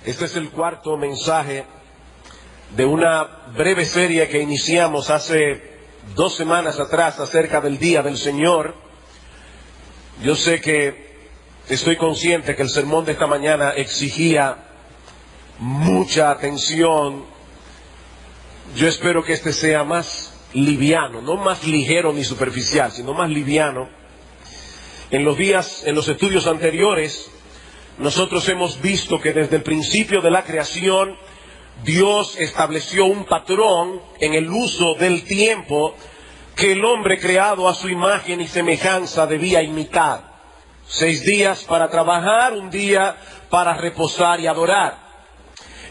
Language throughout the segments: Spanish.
Este es el cuarto mensaje de una breve serie que iniciamos hace 2 semanas atrás acerca del Día del Señor. Yo sé que estoy consciente que el sermón de esta mañana exigía mucha atención. Yo espero que este sea más liviano, no más ligero ni superficial, sino más liviano. En los estudios anteriores, nosotros hemos visto que desde el principio de la creación, Dios estableció un patrón en el uso del tiempo que el hombre creado a su imagen y semejanza debía imitar. 6 días para trabajar, 1 día para reposar y adorar.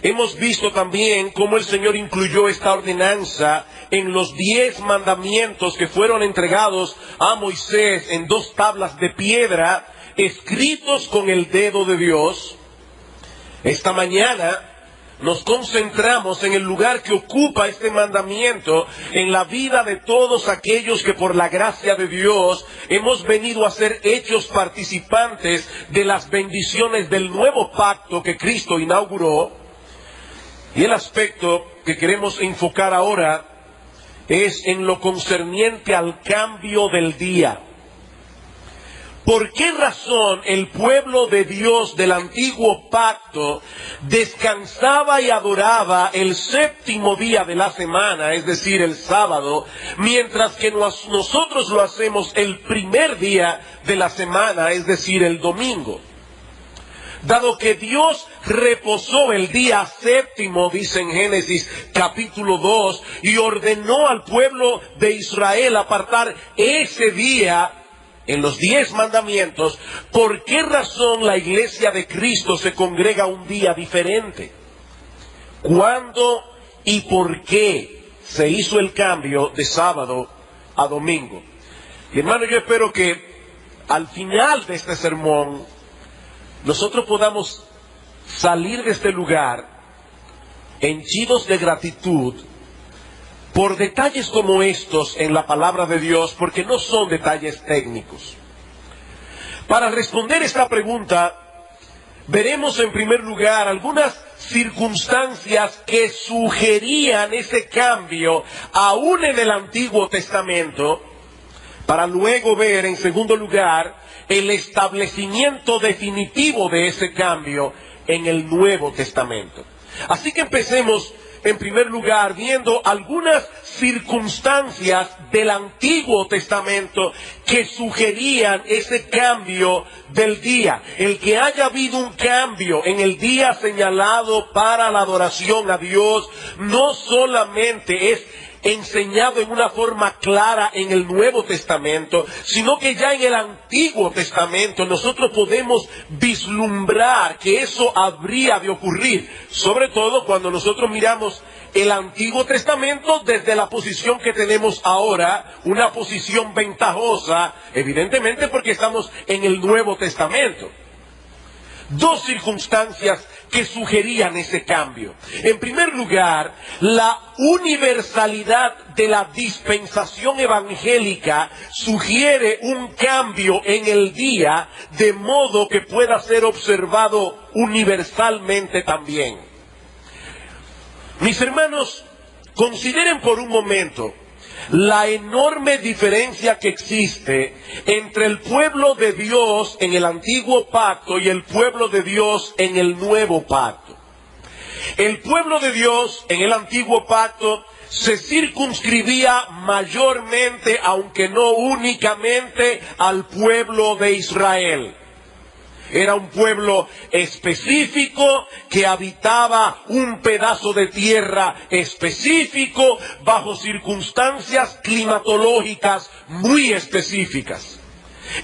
Hemos visto también cómo el Señor incluyó esta ordenanza en los 10 mandamientos que fueron entregados a Moisés en 2 tablas de piedra, escritos con el dedo de Dios. Esta mañana nos concentramos en el lugar que ocupa este mandamiento en la vida de todos aquellos que por la gracia de Dios hemos venido a ser hechos participantes de las bendiciones del nuevo pacto que Cristo inauguró. Y el aspecto que queremos enfocar ahora es en lo concerniente al cambio del día. ¿Por qué razón el pueblo de Dios del antiguo pacto descansaba y adoraba el 7º día de la semana, es decir, el sábado, mientras que nosotros lo hacemos el primer día de la semana, es decir, el domingo? Dado que Dios reposó el día 7º, dice en Génesis capítulo 2, y ordenó al pueblo de Israel apartar ese día en los 10 mandamientos, ¿por qué razón la iglesia de Cristo se congrega un día diferente? ¿Cuándo y por qué se hizo el cambio de sábado a domingo? Y hermano, yo espero que al final de este sermón nosotros podamos salir de este lugar henchidos de gratitud por detalles como estos en la palabra de Dios, porque no son detalles técnicos. Para responder esta pregunta, veremos en primer lugar algunas circunstancias que sugerían ese cambio aún en el Antiguo Testamento, para luego ver en segundo lugar el establecimiento definitivo de ese cambio en el Nuevo Testamento. Así que empecemos en primer lugar viendo algunas circunstancias del Antiguo Testamento que sugerían ese cambio del día. El que haya habido un cambio en el día señalado para la adoración a Dios no solamente es enseñado en una forma clara en el Nuevo Testamento, sino que ya en el Antiguo Testamento nosotros podemos vislumbrar que eso habría de ocurrir, sobre todo cuando nosotros miramos el Antiguo Testamento desde la posición que tenemos ahora, una posición ventajosa, evidentemente porque estamos en el Nuevo Testamento. 2 circunstancias que sugerían ese cambio. En primer lugar, la universalidad de la dispensación evangélica sugiere un cambio en el día, de modo que pueda ser observado universalmente también. Mis hermanos, consideren por un momento la enorme diferencia que existe entre el pueblo de Dios en el antiguo pacto y el pueblo de Dios en el nuevo pacto. El pueblo de Dios en el antiguo pacto se circunscribía mayormente, aunque no únicamente, al pueblo de Israel. Era un pueblo específico que habitaba un pedazo de tierra específico bajo circunstancias climatológicas muy específicas.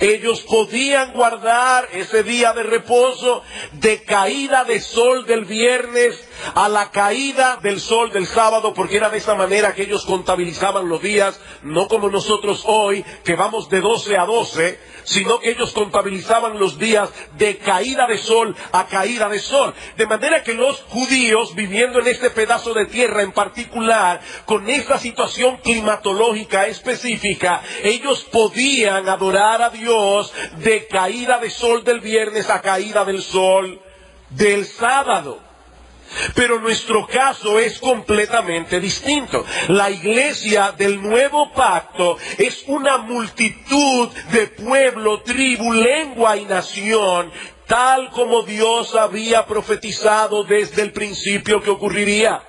Ellos podían guardar ese día de reposo de caída de sol del viernes a la caída del sol del sábado, porque era de esa manera que ellos contabilizaban los días, no como nosotros hoy, que vamos de 12 a 12, sino que ellos contabilizaban los días de caída de sol a caída de sol. De manera que los judíos, viviendo en este pedazo de tierra en particular, con esta situación climatológica específica, ellos podían adorar a Dios de caída de sol del viernes a caída del sol del sábado. Pero nuestro caso es completamente distinto. La iglesia del nuevo pacto es una multitud de pueblo, tribu, lengua y nación, tal como Dios había profetizado desde el principio que ocurriría.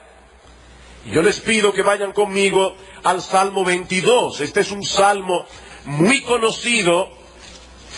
Yo les pido que vayan conmigo al Salmo 22. Este es un salmo muy conocido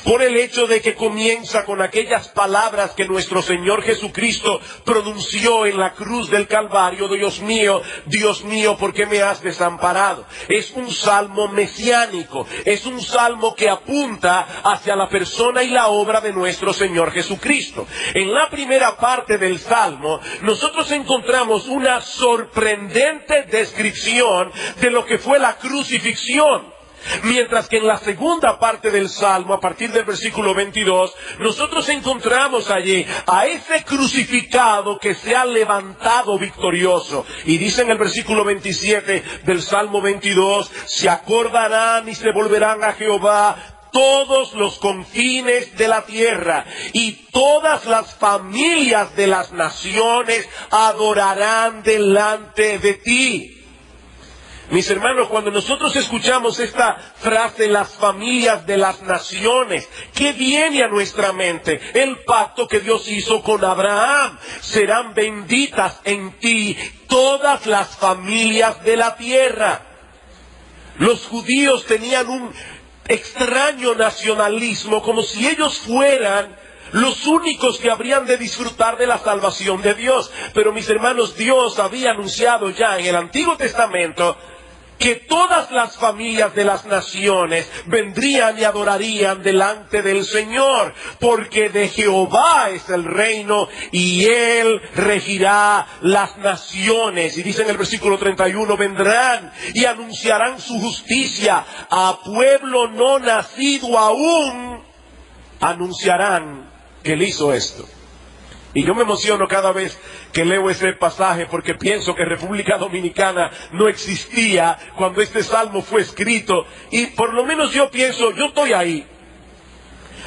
por el hecho de que comienza con aquellas palabras que nuestro Señor Jesucristo pronunció en la cruz del Calvario: Dios mío, ¿por qué me has desamparado? Es un salmo mesiánico, es un salmo que apunta hacia la persona y la obra de nuestro Señor Jesucristo. En la primera parte del salmo, nosotros encontramos una sorprendente descripción de lo que fue la crucifixión. Mientras que en la segunda parte del Salmo, a partir del versículo 22, nosotros encontramos allí a ese crucificado que se ha levantado victorioso. Y dice en el versículo 27 del Salmo 22, se acordarán y se volverán a Jehová todos los confines de la tierra, y todas las familias de las naciones adorarán delante de ti. Mis hermanos, cuando nosotros escuchamos esta frase, las familias de las naciones, ¿qué viene a nuestra mente? El pacto que Dios hizo con Abraham. Serán benditas en ti todas las familias de la tierra. Los judíos tenían un extraño nacionalismo, como si ellos fueran los únicos que habrían de disfrutar de la salvación de Dios. Pero mis hermanos, Dios había anunciado ya en el Antiguo Testamento que todas las familias de las naciones vendrían y adorarían delante del Señor, porque de Jehová es el reino y Él regirá las naciones. Y dice en el versículo 31, vendrán y anunciarán su justicia a pueblo no nacido aún, anunciarán que Él hizo esto. Y yo me emociono cada vez que leo ese pasaje, porque pienso que República Dominicana no existía cuando este salmo fue escrito. Y por lo menos yo pienso, yo estoy ahí.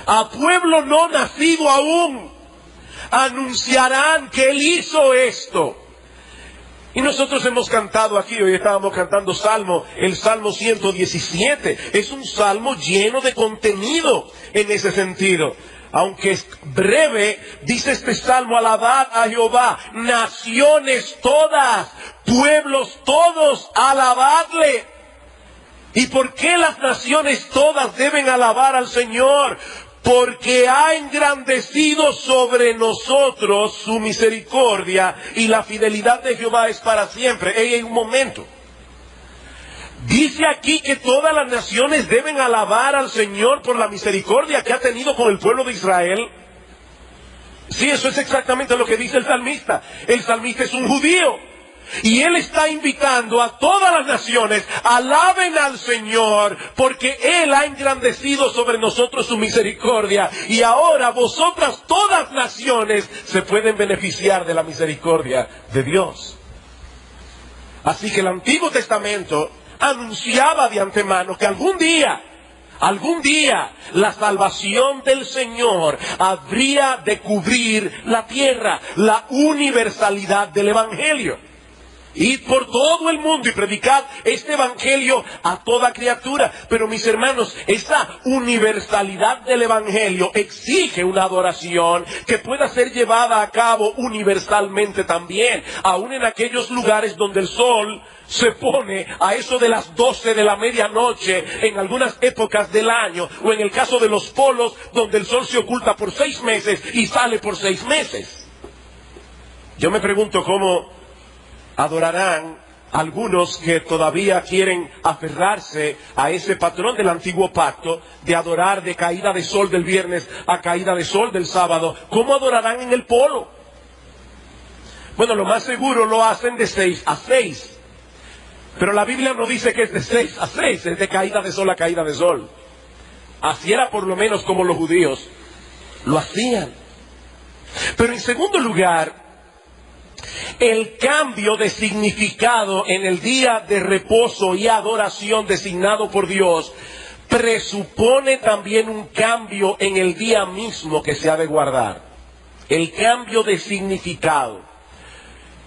A pueblo no nacido aún, anunciarán que Él hizo esto. Y nosotros hemos cantado aquí, hoy estábamos cantando el Salmo 117. Es un salmo lleno de contenido en ese sentido. Aunque es breve, dice este salmo: alabad a Jehová, naciones todas, pueblos todos, alabadle. ¿Y por qué las naciones todas deben alabar al Señor? Porque ha engrandecido sobre nosotros su misericordia, y la fidelidad de Jehová es para siempre. Un momento. Dice aquí que todas las naciones deben alabar al Señor por la misericordia que ha tenido con el pueblo de Israel. Sí, eso es exactamente lo que dice el salmista. El salmista es un judío, y él está invitando a todas las naciones: alaben al Señor, porque Él ha engrandecido sobre nosotros su misericordia, y ahora vosotras, todas naciones, se pueden beneficiar de la misericordia de Dios. Así que el Antiguo Testamento anunciaba de antemano que algún día, la salvación del Señor habría de cubrir la tierra, la universalidad del Evangelio. Id por todo el mundo y predicad este evangelio a toda criatura. Pero mis hermanos, esa universalidad del evangelio exige una adoración que pueda ser llevada a cabo universalmente también, aun en aquellos lugares donde el sol se pone a eso de las 12 de la medianoche en algunas épocas del año, o en el caso de los polos, donde el sol se oculta por 6 meses y sale por 6 meses. Yo me pregunto cómo adorarán algunos que todavía quieren aferrarse a ese patrón del antiguo pacto de adorar de caída de sol del viernes a caída de sol del sábado. ¿Cómo adorarán en el polo? Bueno, lo más seguro lo hacen de 6 a 6. Pero la Biblia no dice que es de 6 a 6, es de caída de sol a caída de sol. Así era por lo menos como los judíos lo hacían. Pero en segundo lugar, el cambio de significado en el día de reposo y adoración designado por Dios presupone también un cambio en el día mismo que se ha de guardar. El cambio de significado.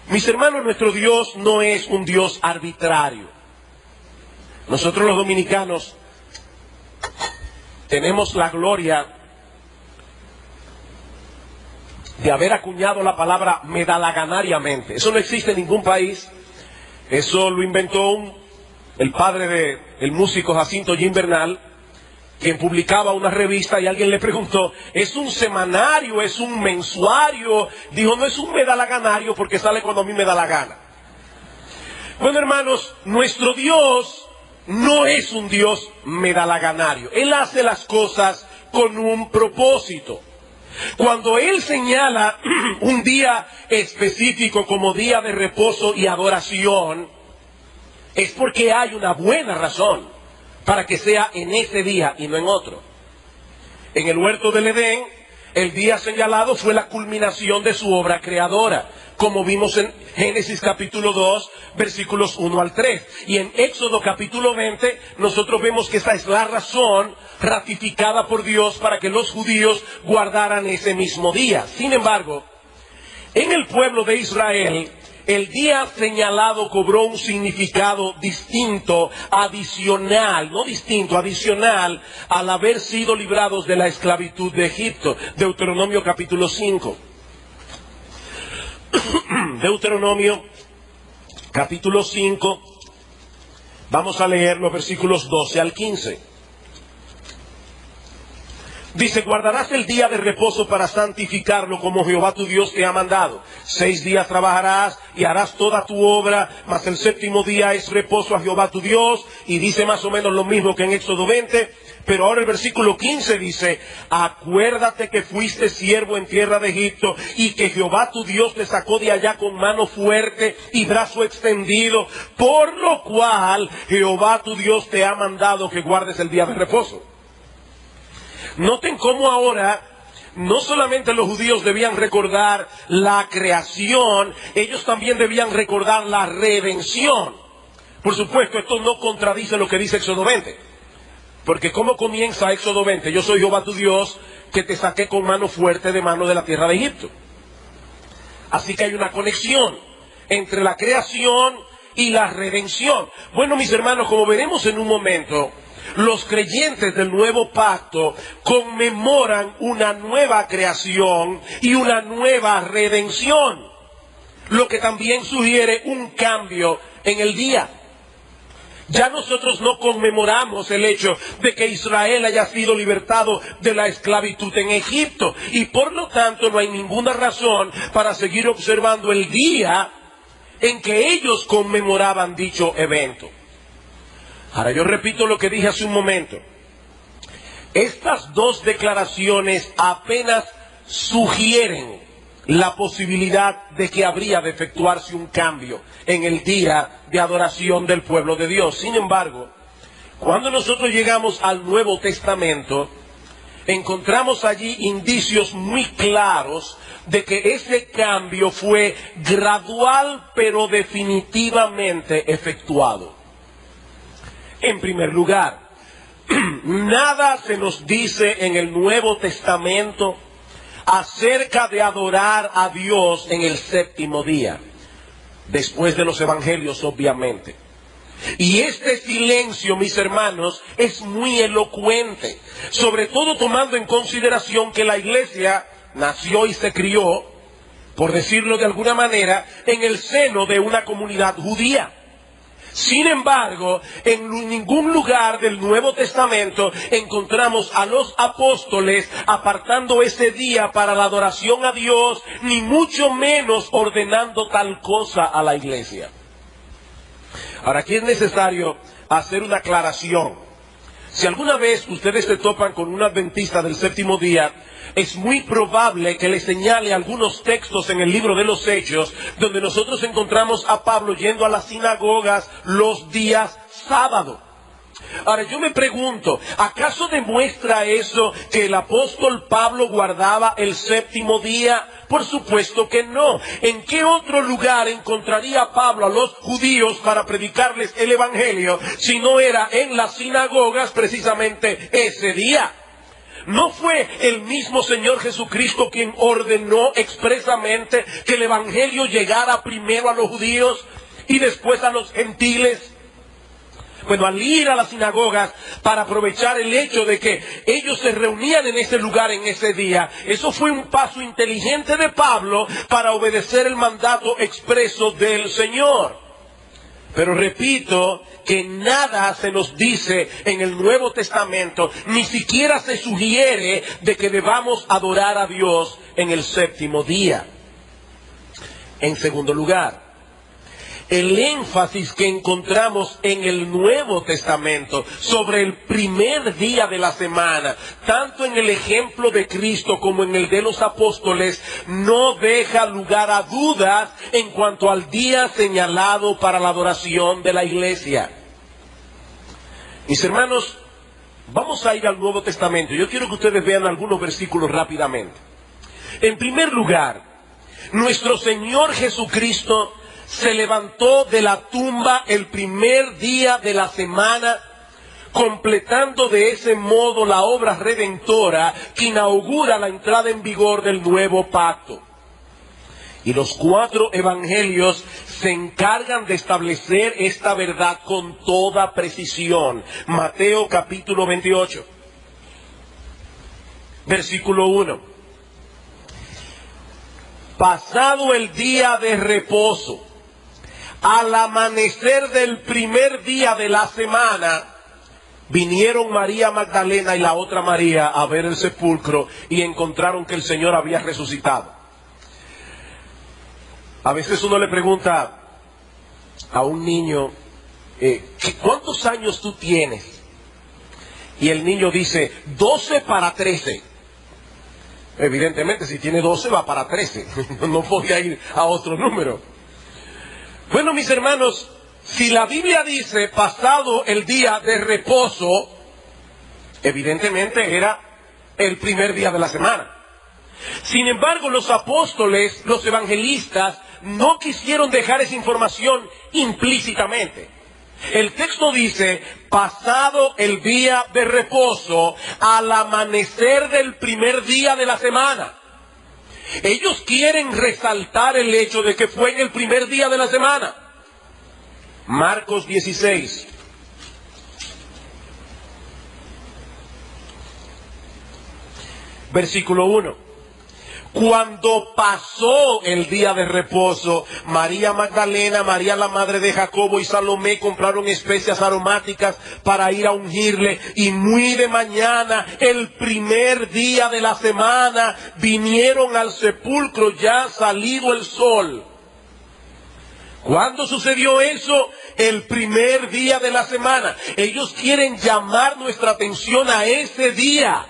Mis hermanos, nuestro Dios no es un Dios arbitrario. Nosotros los dominicanos tenemos la gloria de haber acuñado la palabra medalaganariamente. Eso no existe en ningún país. Eso lo inventó el padre del músico Jacinto Jim Bernal, quien publicaba una revista, y alguien le preguntó, ¿es un semanario, es un mensuario? Dijo, no, es un medalaganario porque sale cuando a mí me da la gana. Bueno, hermanos, nuestro Dios no es un Dios medalaganario. Él hace las cosas con un propósito. Cuando Él señala un día específico como día de reposo y adoración, es porque hay una buena razón para que sea en ese día y no en otro. En el huerto del Edén, el día señalado fue la culminación de su obra creadora, como vimos en Génesis capítulo 2, versículos 1 al 3. Y en Éxodo capítulo 20, nosotros vemos que esa es la razón ratificada por Dios para que los judíos guardaran ese mismo día. Sin embargo, en el pueblo de Israel, el día señalado cobró un significado distinto, adicional, no distinto, adicional, al haber sido librados de la esclavitud de Egipto. Deuteronomio capítulo 5. Deuteronomio capítulo 5, vamos a leer los versículos 12 al 15. Dice, guardarás el día de reposo para santificarlo como Jehová tu Dios te ha mandado. 6 días trabajarás y harás toda tu obra, mas el séptimo día es reposo a Jehová tu Dios. Y dice más o menos lo mismo que en Éxodo 20, pero ahora el versículo 15 dice, acuérdate que fuiste siervo en tierra de Egipto y que Jehová tu Dios te sacó de allá con mano fuerte y brazo extendido, por lo cual Jehová tu Dios te ha mandado que guardes el día de reposo. Noten cómo ahora no solamente los judíos debían recordar la creación, ellos también debían recordar la redención. Por supuesto, esto no contradice lo que dice Éxodo 20. Porque ¿cómo comienza Éxodo 20? Yo soy Jehová tu Dios que te saqué con mano fuerte de mano de la tierra de Egipto. Así que hay una conexión entre la creación y la redención. Bueno, mis hermanos, como veremos en un momento, los creyentes del nuevo pacto conmemoran una nueva creación y una nueva redención, lo que también sugiere un cambio en el día. Ya nosotros no conmemoramos el hecho de que Israel haya sido libertado de la esclavitud en Egipto, y por lo tanto no hay ninguna razón para seguir observando el día en que ellos conmemoraban dicho evento. Ahora yo repito lo que dije hace un momento. Estas dos declaraciones apenas sugieren la posibilidad de que habría de efectuarse un cambio en el día de adoración del pueblo de Dios. Sin embargo, cuando nosotros llegamos al Nuevo Testamento, encontramos allí indicios muy claros de que ese cambio fue gradual pero definitivamente efectuado. En primer lugar, nada se nos dice en el Nuevo Testamento acerca de adorar a Dios en el séptimo día, después de los evangelios, obviamente. Y este silencio, mis hermanos, es muy elocuente, sobre todo tomando en consideración que la iglesia nació y se crió, por decirlo de alguna manera, en el seno de una comunidad judía. Sin embargo, en ningún lugar del Nuevo Testamento encontramos a los apóstoles apartando ese día para la adoración a Dios, ni mucho menos ordenando tal cosa a la iglesia. Ahora, aquí es necesario hacer una aclaración. Si alguna vez ustedes se topan con un adventista del séptimo día, es muy probable que le señale algunos textos en el libro de los Hechos, donde nosotros encontramos a Pablo yendo a las sinagogas los días sábado. Ahora yo me pregunto, ¿acaso demuestra eso que el apóstol Pablo guardaba el séptimo día? Por supuesto que no. ¿En qué otro lugar encontraría Pablo a los judíos para predicarles el evangelio si no era en las sinagogas precisamente ese día? ¿No fue el mismo Señor Jesucristo quien ordenó expresamente que el Evangelio llegara primero a los judíos y después a los gentiles? Bueno, al ir a las sinagogas para aprovechar el hecho de que ellos se reunían en ese lugar en ese día, eso fue un paso inteligente de Pablo para obedecer el mandato expreso del Señor. Pero repito que nada se nos dice en el Nuevo Testamento, ni siquiera se sugiere de que debamos adorar a Dios en el séptimo día. En segundo lugar, el énfasis que encontramos en el Nuevo Testamento sobre el primer día de la semana, tanto en el ejemplo de Cristo como en el de los apóstoles, no deja lugar a dudas en cuanto al día señalado para la adoración de la iglesia. Mis hermanos, vamos a ir al Nuevo Testamento. Yo quiero que ustedes vean algunos versículos rápidamente. En primer lugar, nuestro Señor Jesucristo se levantó de la tumba el primer día de la semana, completando de ese modo la obra redentora que inaugura la entrada en vigor del nuevo pacto. Y los 4 evangelios se encargan de establecer esta verdad con toda precisión. Mateo capítulo 28, versículo 1. Pasado el día de reposo, al amanecer del primer día de la semana, vinieron María Magdalena y la otra María a ver el sepulcro y encontraron que el Señor había resucitado. A veces uno le pregunta a un niño, ¿cuántos años tú tienes? Y el niño dice, 12 para 13. Evidentemente, si tiene 12 va para 13. No podía ir a otro número. Bueno, mis hermanos, si la Biblia dice pasado el día de reposo, evidentemente era el primer día de la semana. Sin embargo, los apóstoles, los evangelistas, no quisieron dejar esa información implícitamente. El texto dice, pasado el día de reposo, al amanecer del primer día de la semana. Ellos quieren resaltar el hecho de que fue en el primer día de la semana. Marcos 16. Versículo 1. Cuando pasó el día de reposo, María Magdalena, María la madre de Jacobo y Salomé compraron especias aromáticas para ir a ungirle. Y muy de mañana, el primer día de la semana, vinieron al sepulcro ya salido el sol. ¿Cuándo sucedió eso? El primer día de la semana. Ellos quieren llamar nuestra atención a ese día.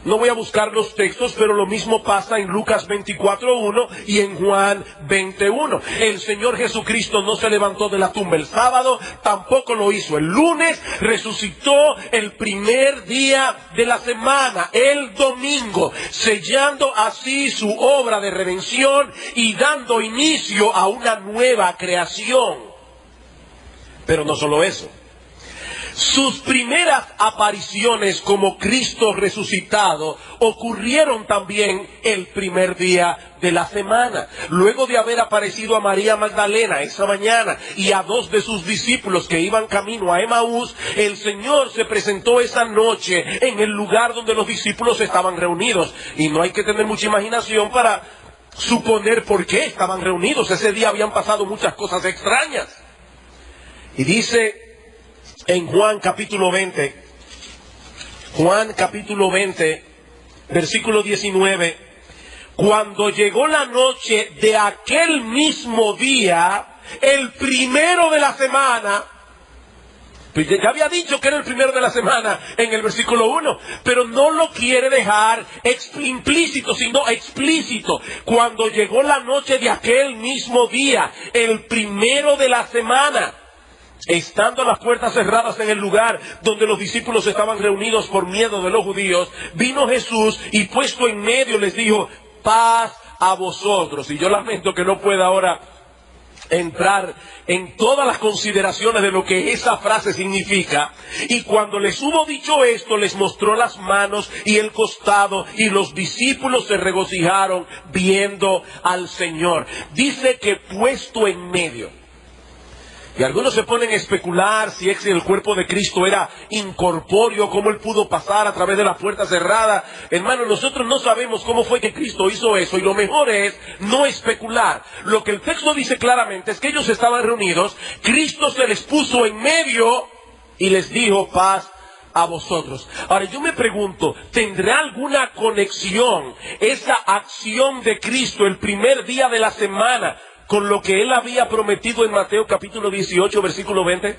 No voy a buscar los textos, pero lo mismo pasa en Lucas 24:1 y en Juan 20:1. El Señor Jesucristo no se levantó de la tumba el sábado, tampoco lo hizo el lunes, resucitó el primer día de la semana, el domingo, sellando así su obra de redención y dando inicio a una nueva creación. Pero no solo eso. Sus primeras apariciones como Cristo resucitado ocurrieron también el primer día de la semana. Luego de haber aparecido a María Magdalena esa mañana y a 2 de sus discípulos que iban camino a Emaús, el Señor se presentó esa noche en el lugar donde los discípulos estaban reunidos. Y no hay que tener mucha imaginación para suponer por qué estaban reunidos. Ese día habían pasado muchas cosas extrañas. Y dice en Juan capítulo 20, versículo 19, cuando llegó la noche de aquel mismo día, el primero de la semana, pues ya había dicho que era el primero de la semana en el versículo 1, pero no lo quiere dejar implícito, sino explícito. Cuando llegó la noche de aquel mismo día, el primero de la semana, estando las puertas cerradas en el lugar donde los discípulos estaban reunidos por miedo de los judíos, vino Jesús y puesto en medio les dijo, paz a vosotros. Y yo lamento que no pueda ahora entrar en todas las consideraciones de lo que esa frase significa. Y cuando les hubo dicho esto, les mostró las manos y el costado, y los discípulos se regocijaron viendo al Señor. Dice que puesto en medio. Y algunos se ponen a especular si el cuerpo de Cristo era incorpóreo, cómo Él pudo pasar a través de la puerta cerrada. Hermano, nosotros no sabemos cómo fue que Cristo hizo eso, y lo mejor es no especular. Lo que el texto dice claramente es que ellos estaban reunidos, Cristo se les puso en medio y les dijo: paz a vosotros. Ahora yo me pregunto, ¿tendrá alguna conexión esa acción de Cristo el primer día de la semana con lo que Él había prometido en Mateo capítulo 18, versículo 20?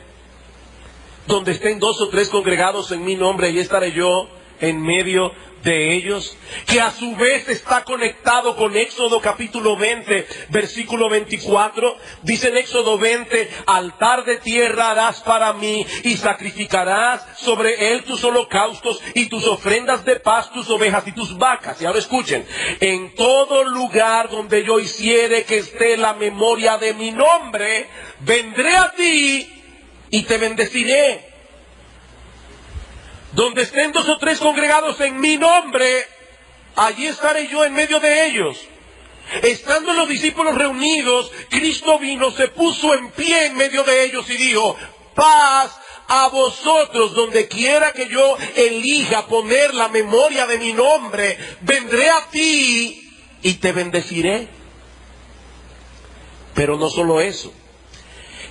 Donde estén 2 o 3 congregados en mi nombre, ahí estaré yo en medio de ellos. Que a su vez está conectado con Éxodo capítulo 20, versículo 24. Dice en Éxodo 20: altar de tierra harás para mí, y sacrificarás sobre él tus holocaustos y tus ofrendas de paz, tus ovejas y tus vacas. Y ahora escuchen: en todo lugar donde yo hiciere que esté la memoria de mi nombre, vendré a ti y te bendeciré. Donde estén 2 o 3 congregados en mi nombre, allí estaré yo en medio de ellos. Estando los discípulos reunidos, Cristo vino, se puso en pie en medio de ellos y dijo: paz a vosotros. Donde quiera que yo elija poner la memoria de mi nombre, vendré a ti y te bendeciré. Pero no solo eso.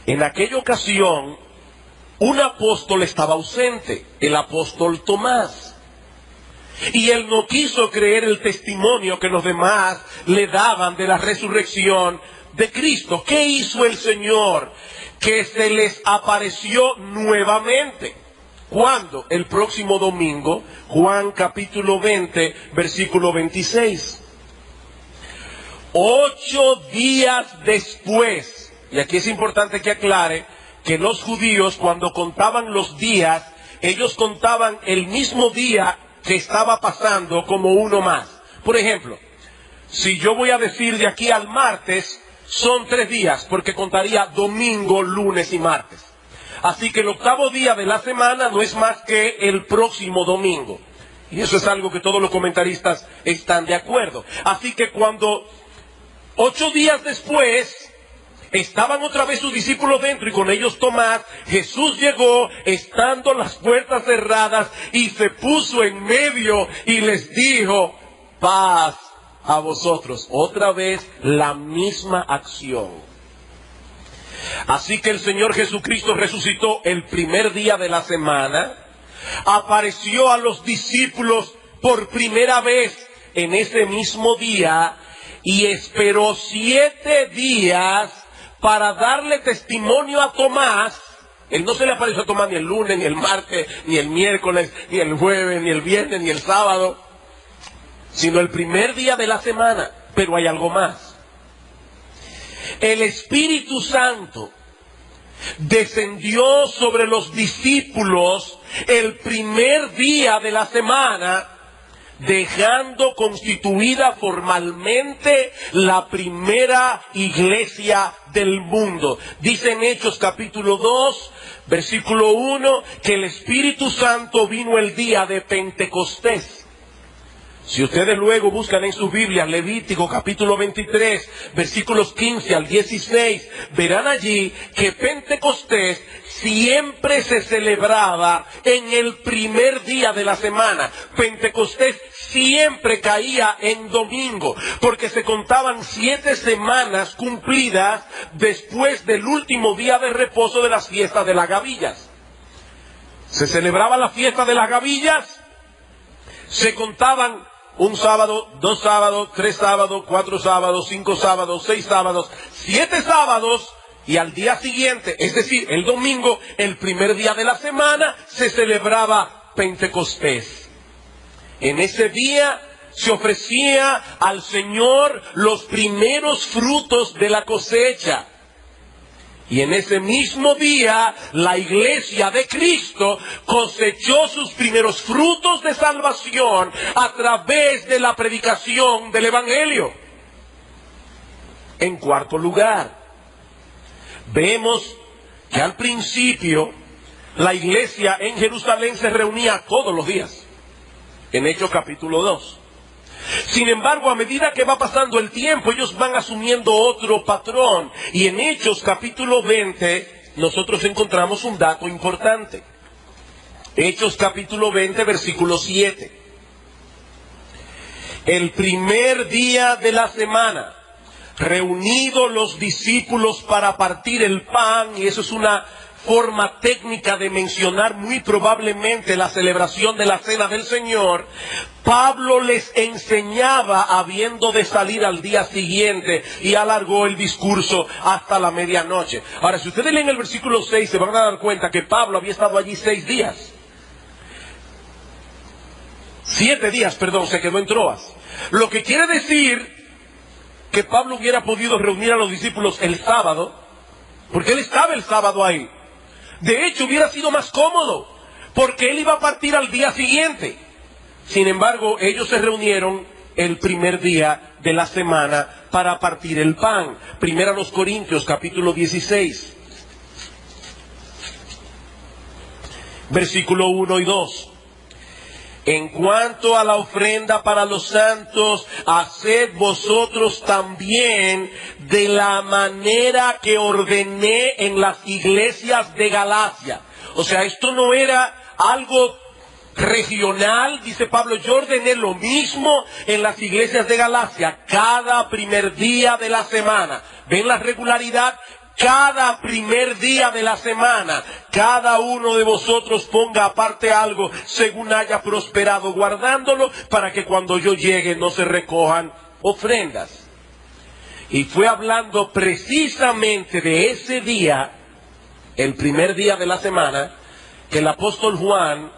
En aquella ocasión, un apóstol estaba ausente, el apóstol Tomás. Y él no quiso creer el testimonio que los demás le daban de la resurrección de Cristo. ¿Qué hizo el Señor? Que se les apareció nuevamente. ¿Cuándo? El próximo domingo, Juan capítulo 20, versículo 26. 8 días después, y aquí es importante que aclare que los judíos, cuando contaban los días, ellos contaban el mismo día que estaba pasando como uno más. Por ejemplo, si yo voy a decir de aquí al martes, son 3 días, porque contaría domingo, lunes y martes. Así que el 8º día de la semana no es más que el próximo domingo. Y eso es algo que todos los comentaristas están de acuerdo. Así que cuando 8 días después estaban otra vez sus discípulos dentro, y con ellos Tomás, Jesús llegó estando las puertas cerradas y se puso en medio y les dijo: paz a vosotros. Otra vez la misma acción. Así que el Señor Jesucristo resucitó el primer día de la semana, apareció a los discípulos por primera vez en ese mismo día y esperó 7 días para darle testimonio a Tomás. Él no se le apareció a Tomás ni el lunes, ni el martes, ni el miércoles, ni el jueves, ni el viernes, ni el sábado, sino el primer día de la semana. Pero hay algo más. El Espíritu Santo descendió sobre los discípulos el primer día de la semana, dejando constituida formalmente la primera iglesia del mundo. Dice en Hechos capítulo 2, versículo 1, que el Espíritu Santo vino el día de Pentecostés. Si ustedes luego buscan en sus Biblias Levítico capítulo 23, versículos 15 al 16, verán allí que Pentecostés siempre se celebraba en el primer día de la semana. Pentecostés siempre caía en domingo, porque se contaban 7 semanas cumplidas después del último día de reposo de las fiestas de las gavillas. Se celebraba la fiesta de las gavillas, se contaban 1 sábado, 2 sábados, 3 sábados, 4 sábados, 5 sábados, 6 sábados, 7 sábados, y al día siguiente, es decir, el domingo, el primer día de la semana, se celebraba Pentecostés. En ese día se ofrecía al Señor los primeros frutos de la cosecha. Y en ese mismo día, la iglesia de Cristo cosechó sus primeros frutos de salvación a través de la predicación del Evangelio. En cuarto lugar, vemos que al principio la iglesia en Jerusalén se reunía todos los días, en Hechos capítulo 2. Sin embargo, a medida que va pasando el tiempo, ellos van asumiendo otro patrón. Y en Hechos capítulo 20, nosotros encontramos un dato importante. Hechos capítulo 20, versículo 7. El primer día de la semana, reunidos los discípulos para partir el pan, y eso es una forma técnica de mencionar muy probablemente la celebración de la Cena del Señor, Pablo les enseñaba habiendo de salir al día siguiente y alargó el discurso hasta la medianoche. Ahora, si ustedes leen el versículo 6, se van a dar cuenta que Pablo había estado allí 7 días, se quedó en Troas. Lo que quiere decir que Pablo hubiera podido reunir a los discípulos el sábado, porque él estaba el sábado ahí. De hecho, hubiera sido más cómodo, porque él iba a partir al día siguiente. Sin embargo, ellos se reunieron el primer día de la semana para partir el pan. Primera a los Corintios, capítulo 16, versículo 1 y 2. En cuanto a la ofrenda para los santos, haced vosotros también de la manera que ordené en las iglesias de Galacia. O sea, esto no era algo regional, dice Pablo, yo ordené lo mismo en las iglesias de Galacia, cada primer día de la semana. ¿Ven la regularidad? Cada primer día de la semana, cada uno de vosotros ponga aparte algo según haya prosperado, guardándolo para que cuando yo llegue no se recojan ofrendas. Y fue hablando precisamente de ese día, el primer día de la semana, que el apóstol Juan,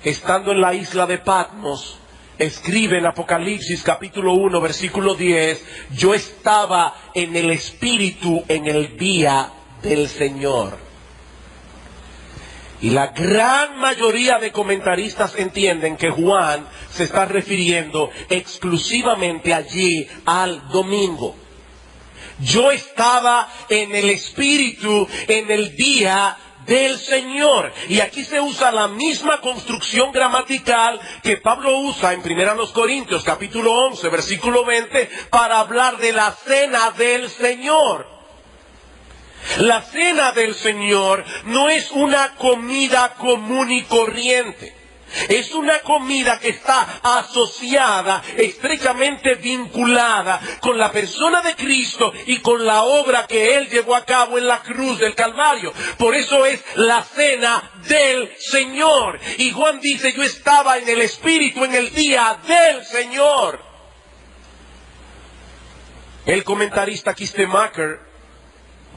estando en la isla de Patmos, escribe en Apocalipsis capítulo 1 versículo 10, yo estaba en el Espíritu en el día del Señor. Y la gran mayoría de comentaristas entienden que Juan se está refiriendo exclusivamente allí al domingo. Yo estaba en el Espíritu en el día del Señor. Y aquí se usa la misma construcción gramatical que Pablo usa en 1 Corintios capítulo 11 versículo 20 para hablar de la cena del Señor. La cena del Señor no es una comida común y corriente. Es una comida que está asociada, estrechamente vinculada con la persona de Cristo y con la obra que Él llevó a cabo en la cruz del Calvario. Por eso es la cena del Señor. Y Juan dice, yo estaba en el Espíritu en el día del Señor. El comentarista Kistemaker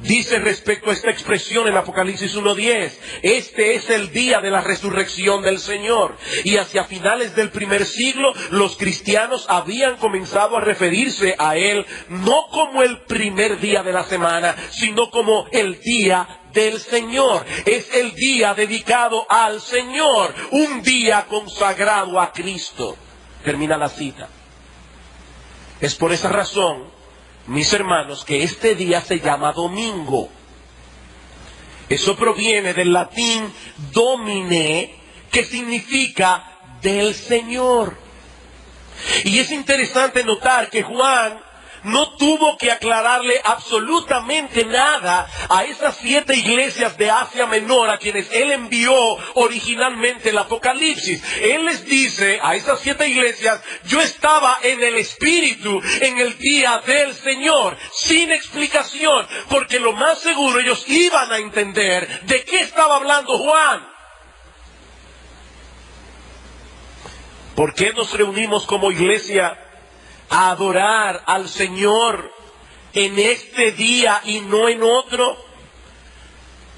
dice respecto a esta expresión en Apocalipsis 1:10, este es el día de la resurrección del Señor. Y hacia finales del primer siglo, los cristianos habían comenzado a referirse a Él no como el primer día de la semana, sino como el día del Señor. Es el día dedicado al Señor, un día consagrado a Cristo. Termina la cita. Es por esa razón, mis hermanos, que este día se llama domingo. Eso proviene del latín domine, que significa del Señor. Y es interesante notar que Juan no tuvo que aclararle absolutamente nada a esas 7 iglesias de Asia Menor a quienes él envió originalmente el Apocalipsis. Él les dice a esas 7 iglesias, yo estaba en el Espíritu en el día del Señor, sin explicación, porque lo más seguro ellos iban a entender de qué estaba hablando Juan. ¿Por qué nos reunimos como iglesia a adorar al Señor en este día y no en otro?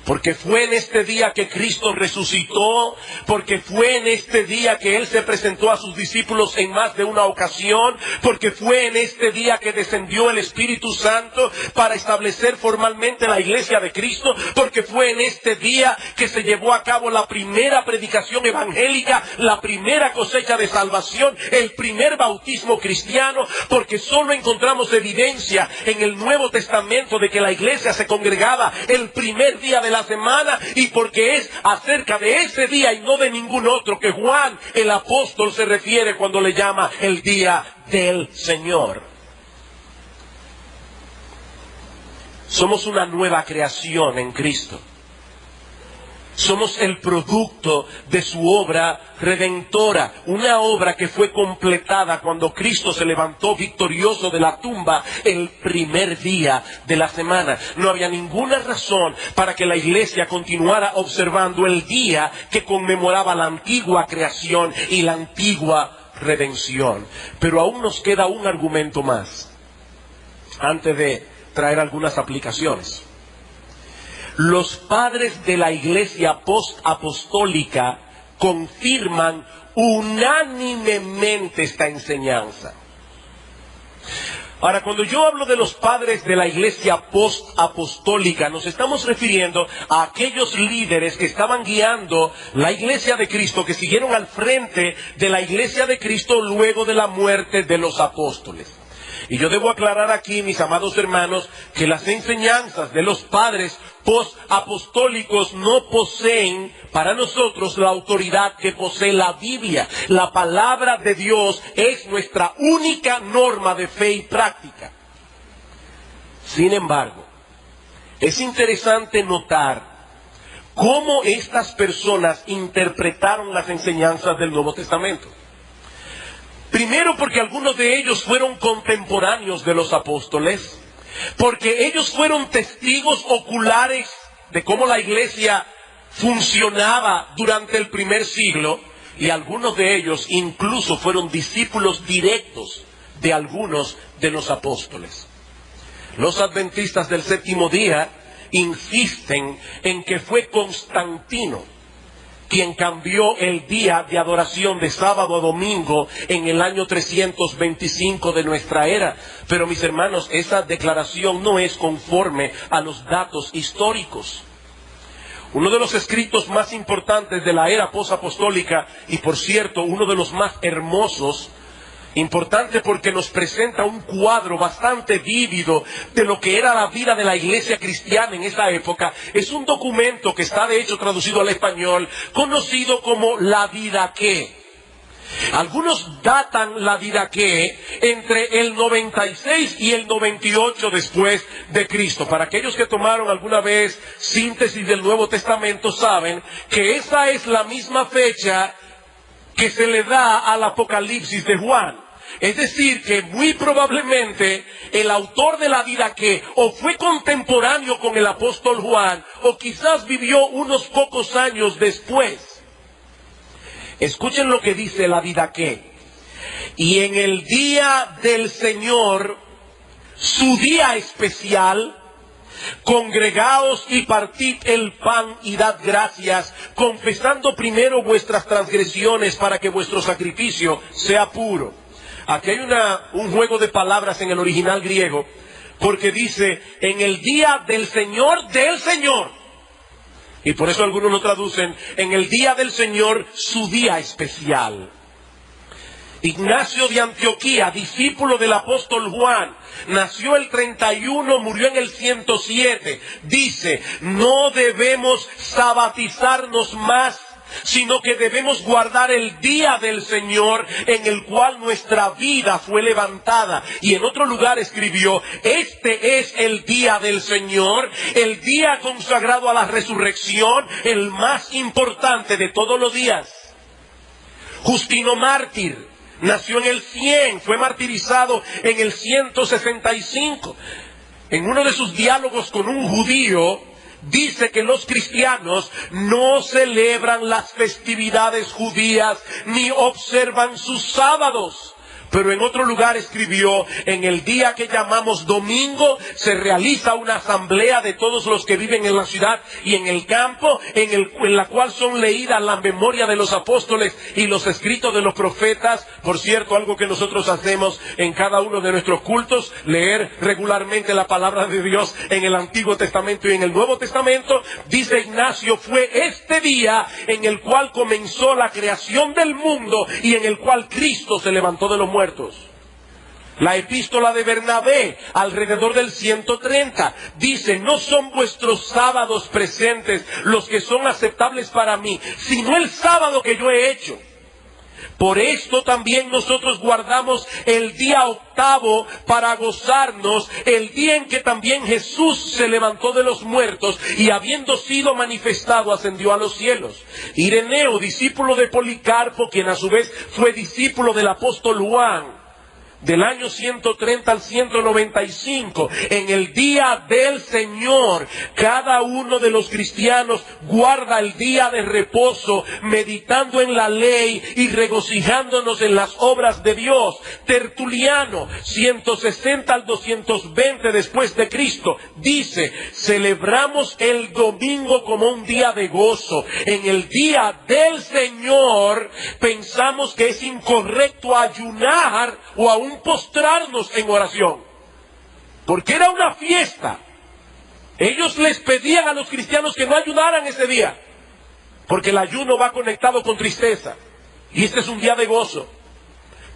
Porque fue en este día que Cristo resucitó, porque fue en este día que Él se presentó a sus discípulos en más de una ocasión, porque fue en este día que descendió el Espíritu Santo para establecer formalmente la iglesia de Cristo, porque fue en este día que se llevó a cabo la primera predicación evangélica, la primera cosecha de salvación, el primer bautismo cristiano, porque solo encontramos evidencia en el Nuevo Testamento de que la iglesia se congregaba el primer día de la semana, y porque es acerca de ese día y no de ningún otro que Juan el apóstol se refiere cuando le llama el día del Señor. Somos una nueva creación en Cristo. Somos el producto de su obra redentora, una obra que fue completada cuando Cristo se levantó victorioso de la tumba el primer día de la semana. No había ninguna razón para que la iglesia continuara observando el día que conmemoraba la antigua creación y la antigua redención. Pero aún nos queda un argumento más, antes de traer algunas aplicaciones. Los padres de la iglesia post-apostólica confirman unánimemente esta enseñanza. Ahora, cuando yo hablo de los padres de la iglesia post-apostólica, nos estamos refiriendo a aquellos líderes que estaban guiando la iglesia de Cristo, que siguieron al frente de la iglesia de Cristo luego de la muerte de los apóstoles. Y yo debo aclarar aquí, mis amados hermanos, que las enseñanzas de los padres post-apostólicos no poseen para nosotros la autoridad que posee la Biblia. La palabra de Dios es nuestra única norma de fe y práctica. Sin embargo, es interesante notar cómo estas personas interpretaron las enseñanzas del Nuevo Testamento. Primero, porque algunos de ellos fueron contemporáneos de los apóstoles, porque ellos fueron testigos oculares de cómo la iglesia funcionaba durante el primer siglo, y algunos de ellos incluso fueron discípulos directos de algunos de los apóstoles. Los adventistas del séptimo día insisten en que fue Constantino quien cambió el día de adoración de sábado a domingo en el año 325 de nuestra era. Pero mis hermanos, esa declaración no es conforme a los datos históricos. Uno de los escritos más importantes de la era posapostólica, y por cierto, uno de los más hermosos, importante porque nos presenta un cuadro bastante vívido de lo que era la vida de la iglesia cristiana en esa época. Es un documento que está de hecho traducido al español, conocido como la Didaqué. Algunos datan la Didaqué entre el 96 y el 98 después de Cristo. Para aquellos que tomaron alguna vez síntesis del Nuevo Testamento saben que esa es la misma fecha que se le da al Apocalipsis de Juan. Es decir, que muy probablemente el autor de la Didaqué o fue contemporáneo con el apóstol Juan, o quizás vivió unos pocos años después. Escuchen lo que dice la Didaqué. Y en el día del Señor, su día especial, congregaos y partid el pan y dad gracias, confesando primero vuestras transgresiones para que vuestro sacrificio sea puro. Aquí hay un juego de palabras en el original griego, porque dice, en el día del Señor, y por eso algunos lo traducen, en el día del Señor, su día especial. Ignacio de Antioquía, discípulo del apóstol Juan, nació el 31, murió en el 107. Dice, no debemos sabatizarnos más, sino que debemos guardar el día del Señor en el cual nuestra vida fue levantada. Y en otro lugar escribió, este es el día del Señor, el día consagrado a la resurrección, el más importante de todos los días. Justino mártir, nació en el 100, fue martirizado en el 165. En uno de sus diálogos con un judío, dice que los cristianos no celebran las festividades judías ni observan sus sábados, Pero en otro lugar escribió: en el día que llamamos domingo se realiza una asamblea de todos los que viven en la ciudad y en el campo, en la cual son leídas la memoria de los apóstoles y los escritos de los profetas. Por cierto, algo que nosotros hacemos en cada uno de nuestros cultos, leer regularmente la palabra de Dios en el Antiguo Testamento y en el Nuevo Testamento. Dice Ignacio: fue este día en el cual comenzó la creación del mundo y en el cual Cristo se levantó de los muertos. La epístola de Bernabé, alrededor del 130, dice: no son vuestros sábados presentes los que son aceptables para mí, sino el sábado que yo he hecho. Por esto también nosotros guardamos el día octavo para gozarnos, el día en que también Jesús se levantó de los muertos y, habiendo sido manifestado, ascendió a los cielos. Ireneo, discípulo de Policarpo, quien a su vez fue discípulo del apóstol Juan, del año 130 al 195, en el día del Señor, cada uno de los cristianos guarda el día de reposo, meditando en la ley y regocijándonos en las obras de Dios. Tertuliano, 160 al 220 después de Cristo, dice: celebramos el domingo como un día de gozo. En el día del Señor pensamos que es incorrecto ayunar o aún postrarnos en oración, porque era una fiesta. Ellos les pedían a los cristianos que no ayunaran ese día, porque el ayuno va conectado con tristeza, y este es un día de gozo.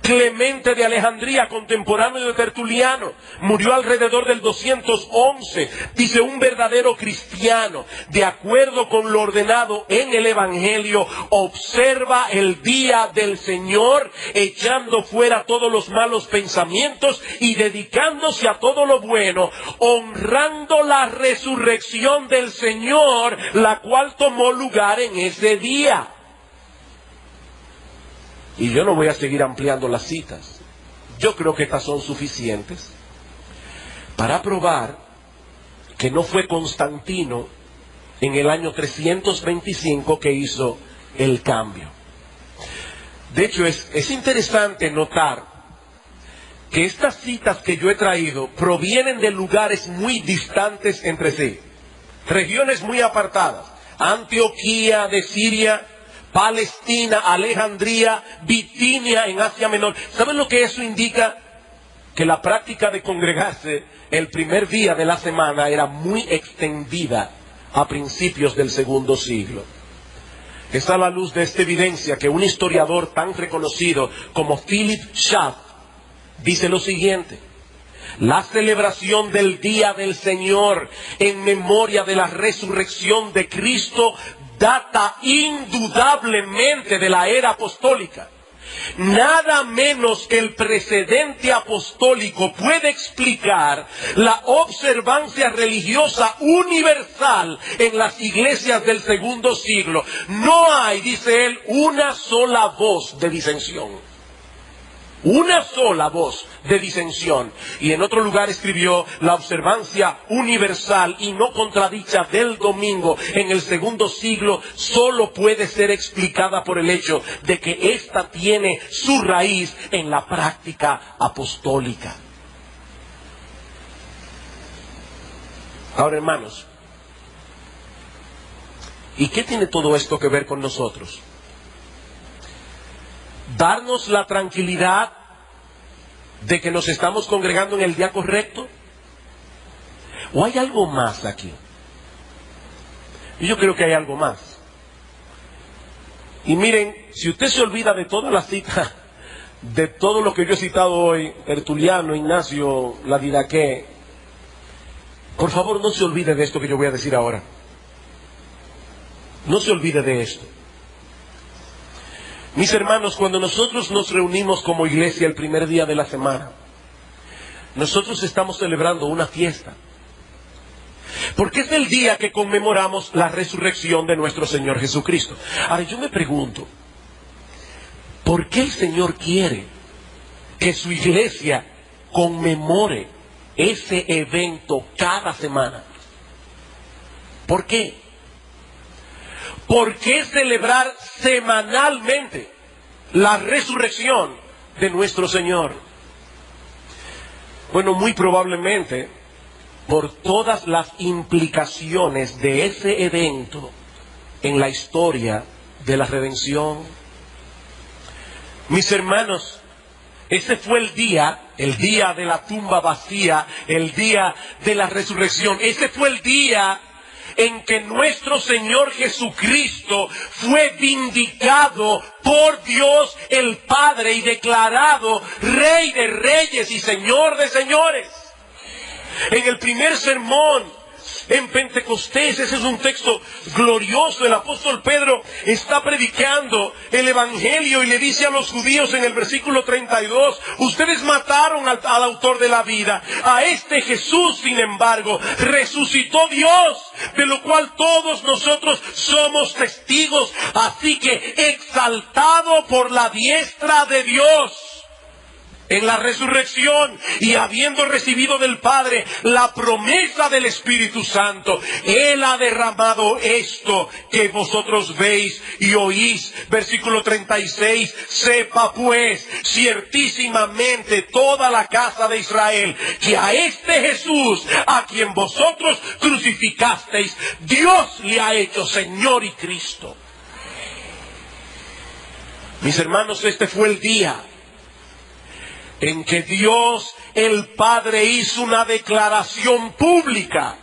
Clemente de Alejandría, contemporáneo de Tertuliano, murió alrededor del 211. Dice: un verdadero cristiano, de acuerdo con lo ordenado en el Evangelio, observa el día del Señor, echando fuera todos los malos pensamientos y dedicándose a todo lo bueno, honrando la resurrección del Señor, la cual tomó lugar en ese día. Y yo no voy a seguir ampliando las citas. Yo creo que estas son suficientes para probar que no fue Constantino en el año 325 que hizo el cambio. De hecho, es interesante notar que estas citas que yo he traído provienen de lugares muy distantes entre sí, regiones muy apartadas: Antioquía de Siria, Palestina, Alejandría, Bitinia en Asia Menor. ¿Saben lo que eso indica? Que la práctica de congregarse el primer día de la semana era muy extendida a principios del segundo siglo. Es a la luz de esta evidencia que un historiador tan reconocido como Philip Schaff dice lo siguiente: la celebración del Día del Señor en memoria de la resurrección de Cristo data indudablemente de la era apostólica. Nada menos que el precedente apostólico puede explicar la observancia religiosa universal en las iglesias del segundo siglo. No hay, dice él, una sola voz de disensión. Una sola voz de disensión. Y en otro lugar escribió: la observancia universal y no contradicha del domingo en el segundo siglo solo puede ser explicada por el hecho de que ésta tiene su raíz en la práctica apostólica. Ahora, hermanos, ¿y qué tiene todo esto que ver con nosotros? Darnos la tranquilidad de que nos estamos congregando en el día correcto, ¿o hay algo más aquí? Yo creo que hay algo más. Y miren, si usted se olvida de toda la cita, de todo lo que yo he citado hoy, Tertuliano, Ignacio, la Didaqué, por favor no se olvide de esto que yo voy a decir ahora. No se olvide de esto. Mis hermanos, cuando nosotros nos reunimos como iglesia el primer día de la semana, nosotros estamos celebrando una fiesta. Porque es el día que conmemoramos la resurrección de nuestro Señor Jesucristo. Ahora yo me pregunto, ¿por qué el Señor quiere que su iglesia conmemore ese evento cada semana? ¿Por qué? ¿Por qué celebrar semanalmente la resurrección de nuestro Señor? Bueno, muy probablemente por todas las implicaciones de ese evento en la historia de la redención. Mis hermanos, ese fue el día de la tumba vacía, el día de la resurrección. Ese fue el día en que nuestro Señor Jesucristo fue vindicado por Dios el Padre y declarado Rey de Reyes y Señor de Señores. En el primer sermón en Pentecostés, ese es un texto glorioso, el apóstol Pedro está predicando el evangelio y le dice a los judíos en el versículo 32, ustedes mataron al autor de la vida, a este Jesús sin embargo resucitó Dios, de lo cual todos nosotros somos testigos, así que exaltado por la diestra de Dios en la resurrección y habiendo recibido del Padre la promesa del Espíritu Santo, Él ha derramado esto que vosotros veis y oís. Versículo 36, sepa pues ciertísimamente toda la casa de Israel que a este Jesús, a quien vosotros crucificasteis, Dios le ha hecho Señor y Cristo. Mis hermanos, este fue el día en que Dios el Padre hizo una declaración pública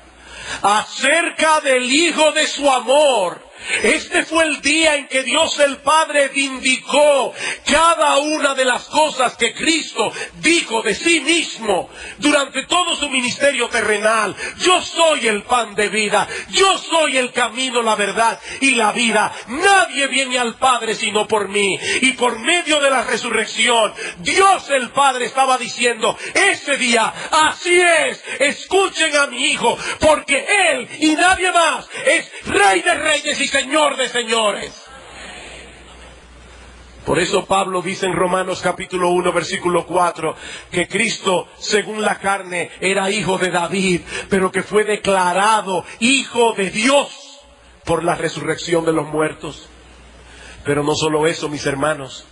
acerca del Hijo de su amor. Este fue el día en que Dios el Padre vindicó cada una de las cosas que Cristo dijo de sí mismo durante todo su ministerio terrenal. Yo soy el pan de vida, yo soy el camino, la verdad y la vida. Nadie viene al Padre sino por mí. Y por medio de la resurrección, Dios el Padre estaba diciendo, ese día, así es, escuchen a mi Hijo, porque Él y nadie más es Rey de Reyes y Señor de señores. Por eso Pablo dice en Romanos capítulo 1 versículo 4 que Cristo según la carne era hijo de David, pero que fue declarado hijo de Dios por la resurrección de los muertos. Pero no solo eso, mis hermanos.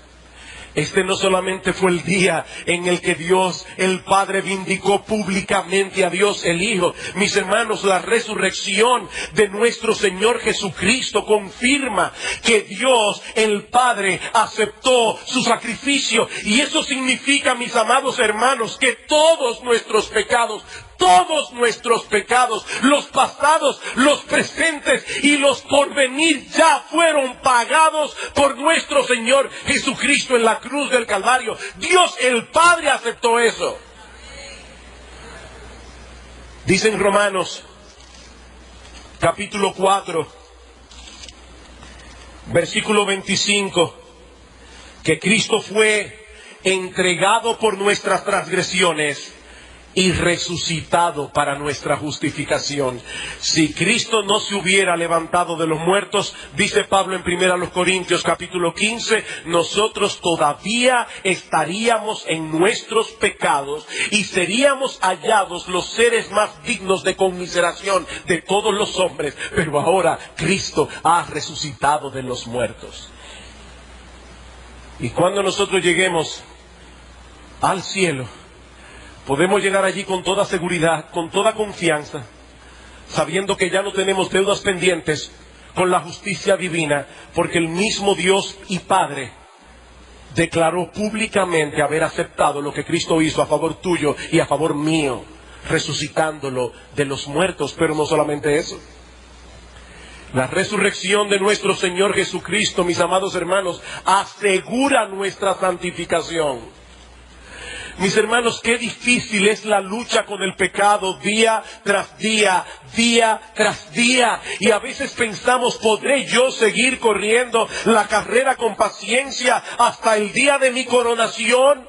Este no solamente fue el día en el que Dios el Padre vindicó públicamente a Dios el Hijo. Mis hermanos, la resurrección de nuestro Señor Jesucristo confirma que Dios el Padre aceptó su sacrificio. Y eso significa, mis amados hermanos, que todos nuestros pecados, los pasados, los presentes y los por venir ya fueron pagados por nuestro Señor Jesucristo en la cruz del Calvario. Dios el Padre aceptó eso. Dice en Romanos capítulo 4 versículo 25 que Cristo fue entregado por nuestras transgresiones y resucitado para nuestra justificación. Si Cristo no se hubiera levantado de los muertos, dice Pablo en 1 Corintios capítulo 15, nosotros todavía estaríamos en nuestros pecados y seríamos hallados los seres más dignos de conmiseración de todos los hombres. Pero ahora Cristo ha resucitado de los muertos. Y cuando nosotros lleguemos al cielo, podemos llegar allí con toda seguridad, con toda confianza, sabiendo que ya no tenemos deudas pendientes con la justicia divina, porque el mismo Dios y Padre declaró públicamente haber aceptado lo que Cristo hizo a favor tuyo y a favor mío, resucitándolo de los muertos. Pero no solamente eso. La resurrección de nuestro Señor Jesucristo, mis amados hermanos, asegura nuestra santificación. Mis hermanos, qué difícil es la lucha con el pecado día tras día, día tras día. Y a veces pensamos, ¿podré yo seguir corriendo la carrera con paciencia hasta el día de mi coronación?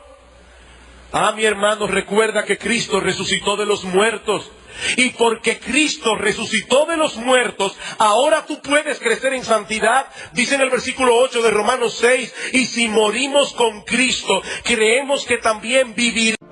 Ah, mi hermano, recuerda que Cristo resucitó de los muertos. Y porque Cristo resucitó de los muertos, ahora tú puedes crecer en santidad. Dice en el versículo 8 de Romanos 6, y si morimos con Cristo, creemos que también viviremos.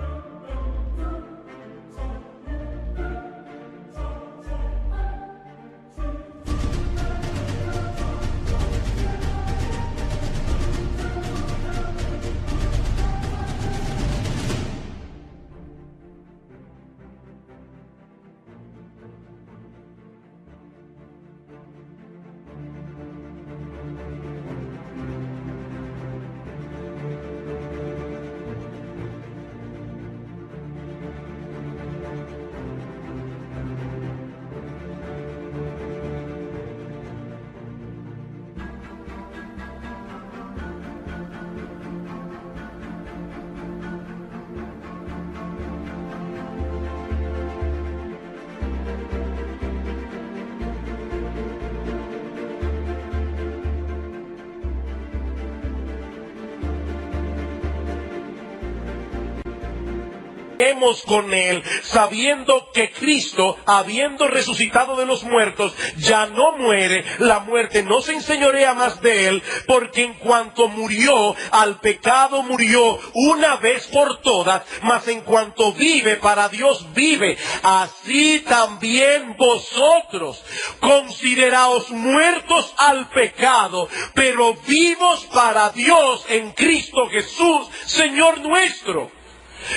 vivamos con Él, sabiendo que Cristo, habiendo resucitado de los muertos, ya no muere, la muerte no se enseñorea más de Él, porque en cuanto murió, al pecado murió una vez por todas, mas en cuanto vive, para Dios vive. Así también vosotros, consideraos muertos al pecado, pero vivos para Dios en Cristo Jesús, Señor nuestro.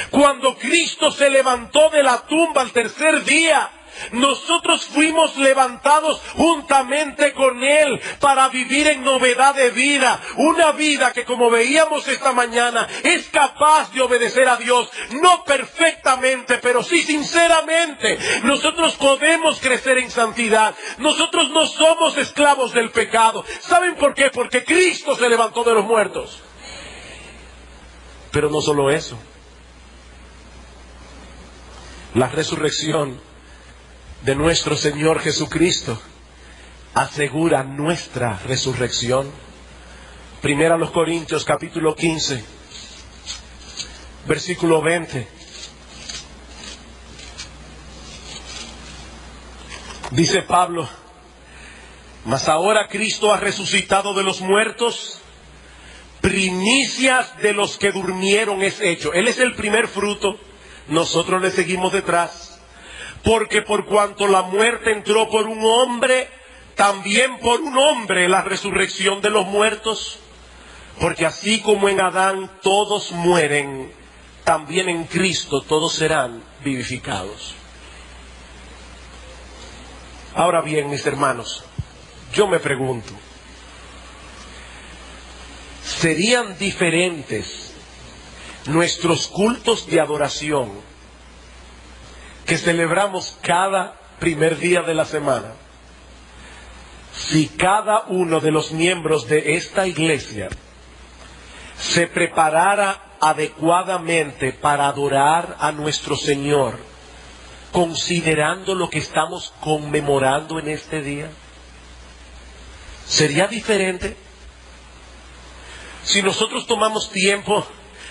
Cuando Cristo se levantó de la tumba al tercer día, nosotros fuimos levantados juntamente con Él para vivir en novedad de vida. Una vida que, como veíamos esta mañana, es capaz de obedecer a Dios. No perfectamente, pero sí sinceramente. Nosotros podemos crecer en santidad. Nosotros no somos esclavos del pecado. ¿Saben por qué? Porque Cristo se levantó de los muertos. Pero no solo eso. La resurrección de nuestro Señor Jesucristo asegura nuestra resurrección. Primera a los Corintios capítulo 15, versículo 20. Dice Pablo: mas ahora Cristo ha resucitado de los muertos, primicias de los que durmieron es hecho. Él es el primer fruto, nosotros le seguimos detrás. Porque por cuanto la muerte entró por un hombre, también por un hombre la resurrección de los muertos. Porque así como en Adán todos mueren, también en Cristo todos serán vivificados. Ahora bien, mis hermanos, yo me pregunto, ¿serían diferentes nuestros cultos de adoración que celebramos cada primer día de la semana si cada uno de los miembros de esta iglesia se preparara adecuadamente para adorar a nuestro Señor, considerando lo que estamos conmemorando en este día? ¿Sería diferente si nosotros tomamos tiempo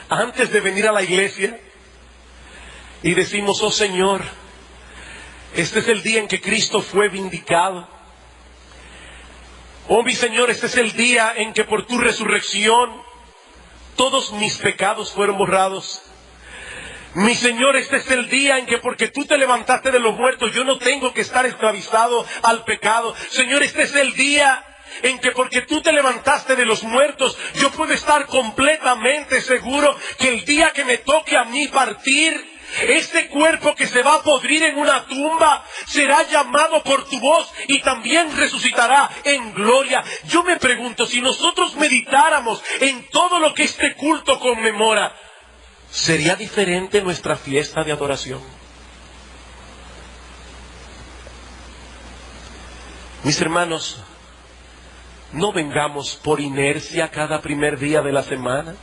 antes de venir a la iglesia y decimos: oh Señor, este es el día en que Cristo fue vindicado? Oh mi Señor, este es el día en que por tu resurrección todos mis pecados fueron borrados. Mi Señor, este es el día en que porque tú te levantaste de los muertos, yo no tengo que estar esclavizado al pecado. Señor, este es el día en que porque tú te levantaste de los muertos, yo puedo estar completamente seguro que el día que me toque a mí partir, este cuerpo que se va a podrir en una tumba será llamado por tu voz y también resucitará en gloria. Yo me pregunto, si nosotros meditáramos en todo lo que este culto conmemora, ¿sería diferente nuestra fiesta de adoración? Mis hermanos, no vengamos por inercia cada primer día de la semana.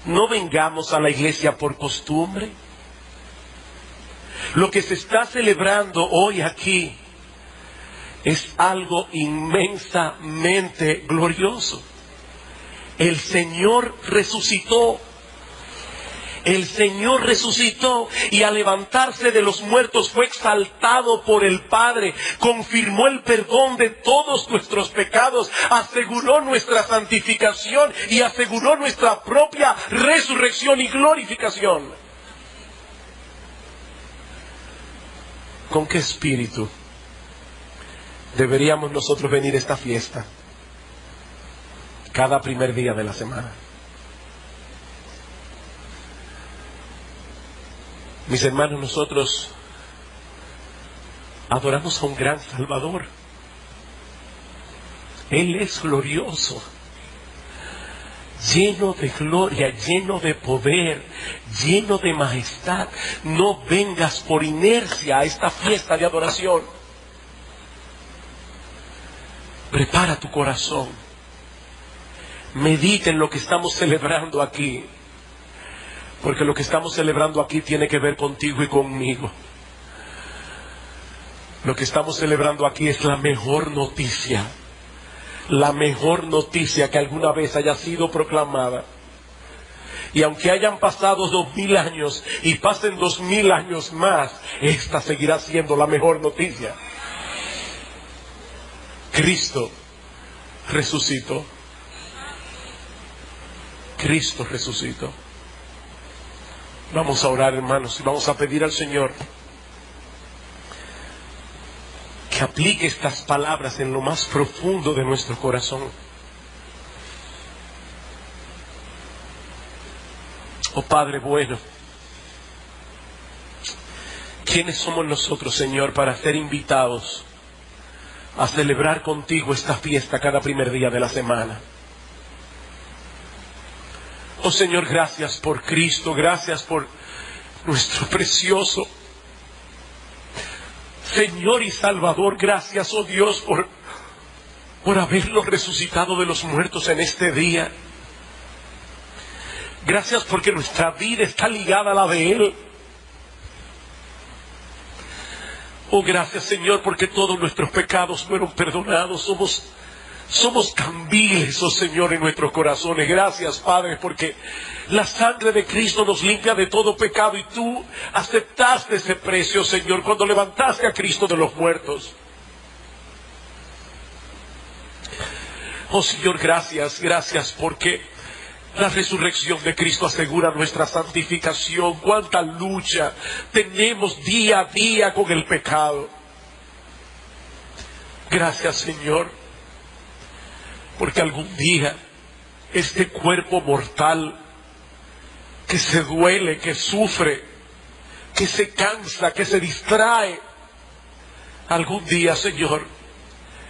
No vengamos a la iglesia por costumbre. Lo que se está celebrando hoy aquí es algo inmensamente glorioso. El Señor resucitó. El Señor resucitó y al levantarse de los muertos fue exaltado por el Padre, confirmó el perdón de todos nuestros pecados, aseguró nuestra santificación y aseguró nuestra propia resurrección y glorificación. ¿Con qué espíritu deberíamos nosotros venir a esta fiesta cada primer día de la semana? Mis hermanos, nosotros adoramos a un gran Salvador. Él es glorioso, lleno de gloria, lleno de poder, lleno de majestad. No vengas por inercia a esta fiesta de adoración. Prepara tu corazón. Medita en lo que estamos celebrando aquí. Porque lo que estamos celebrando aquí tiene que ver contigo y conmigo. Lo que estamos celebrando aquí es la mejor noticia. La mejor noticia que alguna vez haya sido proclamada. Y aunque hayan pasado 2000 años y pasen 2000 años más, esta seguirá siendo la mejor noticia. Cristo resucitó. Cristo resucitó. Vamos a orar, hermanos, y vamos a pedir al Señor que aplique estas palabras en lo más profundo de nuestro corazón. Oh Padre bueno, ¿quiénes somos nosotros, Señor, para ser invitados a celebrar contigo esta fiesta cada primer día de la semana? Oh Señor, gracias por Cristo, gracias por nuestro precioso Señor y Salvador. Gracias, oh Dios, por haberlo resucitado de los muertos en este día. Gracias porque nuestra vida está ligada a la de Él. Oh, gracias, Señor, porque todos nuestros pecados fueron perdonados. Somos candiles, oh Señor, en nuestros corazones. Gracias, Padre, porque la sangre de Cristo nos limpia de todo pecado y tú aceptaste ese precio, Señor, cuando levantaste a Cristo de los muertos. Oh Señor, gracias porque la resurrección de Cristo asegura nuestra santificación. Cuánta lucha tenemos día a día con el pecado. Gracias, Señor, porque algún día este cuerpo mortal que se duele, que sufre, que se cansa, que se distrae, algún día, Señor,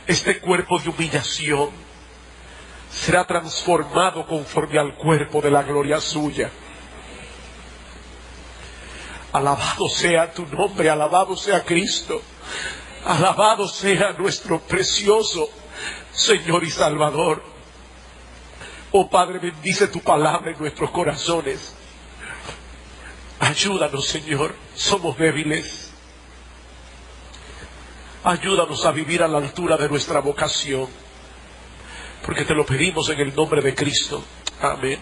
este cuerpo de humillación será transformado conforme al cuerpo de la gloria suya. Alabado sea tu nombre, alabado sea Cristo, alabado sea nuestro precioso Señor y Salvador. Oh Padre, bendice tu palabra en nuestros corazones. Ayúdanos, Señor, somos débiles. Ayúdanos a vivir a la altura de nuestra vocación, porque te lo pedimos en el nombre de Cristo. Amén.